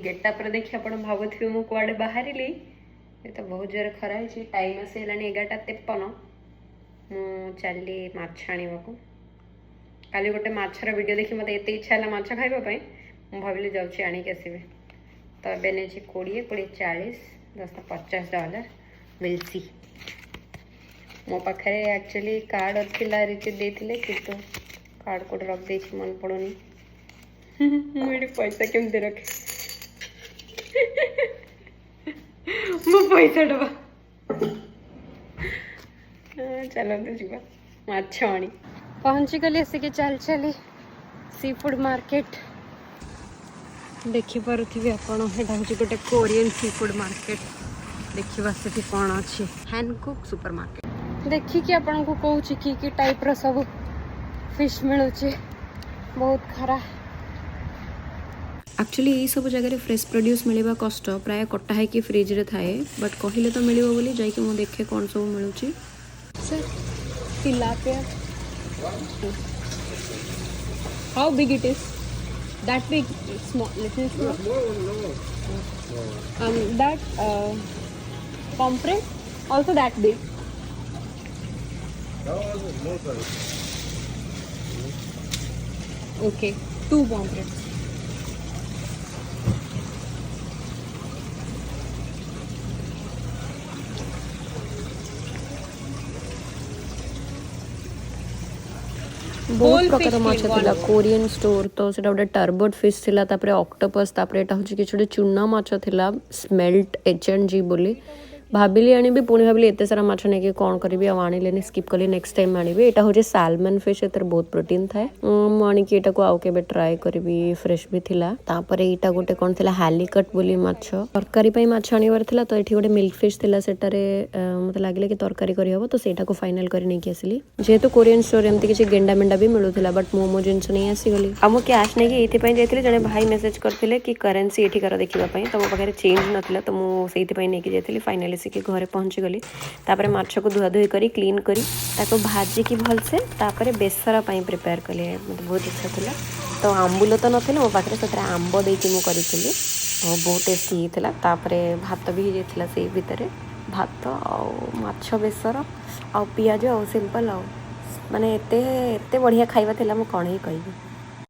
Getup देखिए आप भावुवे मुझे कुआड़े बाहर ये तो बहुत जोर खरा है टाइम आसी 11:53 चली माछ आने काली गोटे माछर वीडियो देखी मत एत इच्छा है माछ खावाई मुझे भाविली जाऊँगी आणिक आसबि तो ए नहीं 20 20 40 10 $50 मिलसी मो पाखे एक्चुअली कार्ड था रिसीट देते कि कार्ड कोड रख दे मन पड़ूनी मुझे पैसा केमती रखे मो पैसा डबा चलते जीवा माछ आनी पहुँची गली आसिक चल चली सी फूड मार्केट देखिपे आपड़ यहाँ हूँ गोटे कोरियन सी फूड मार्केट देखा से कौन अच्छी हैंडकुक सुपर मार्केट देखिकी आपन को कहूँ कि टाइप रो सब फिश मिलूँ बहुत खरा एक्चुअली ये सब जगह फ्रेश प्रोड्यूस मिलवा कष्ट प्राय कटा है कि फ्रिज रे थाए बट कहले तो मिलिबो बोली जाइके मु देखे कौन सब मिलूची sir tilapia how big it is that big small little small that pomfret also that big okay 2 pomfrets बहुत प्रकार माछ थिला कोरियन स्टोर तो सेटा गोटे टर्बोट फिश थिला तापरे ऑक्टोपस तापरे एटा होची कि छोटे चुना माछ थिला स्मेल्ट एचएनजी बोली भाविली आनी पुणी भाविली एत सारा माछ नहीं कौन करी आने स्किप कली नेक्स्ट टाइम आनी यहाँ हूँ सालमन फिश एतर बहुत प्रोटीन थाए मुझे यहाँ को आउ के ट्राए करी फ्रेश भी थिला तापर यहाँ गोटे कौन थिला हालीकट बोली माछ तरकारी माछ आनिबार थिला तो ये गोटे मिल्क फिश थिला सेटारे मते लागिला कि तरकारी करी हबो तो सेटा को फाइनल करी नहीं आसली जेहेतु कोरियन स्टोर एमती किसी गेंडा मेंडा भी मिलूला बट मो जिनस नहीं आसीगली आ मु कैश नहीं ये जड़े भाई मेसेज करते कि करेन्सी एठिकार देखापी तो मो पाखे चेंज नाला तो मुझे नहीं जाती फाइनाली से घरे पहुँची गली तापर माछ को धुआ धुई करी क्लीन करी ताको भाजिकी भलसे तापर बेसर प्रिपेयर कले मतलब बहुत इच्छा था तो आंबुल तो नाला मो पाखे से आंब देकी मुझे करी बहुत टेस्टी होता तापर भात भी हो जाता से भितर भात आछ बेसर आ पियाज आ सिंपल आ माने एते बढ़िया खाଇବା थिला मु कौन ही कहिबी।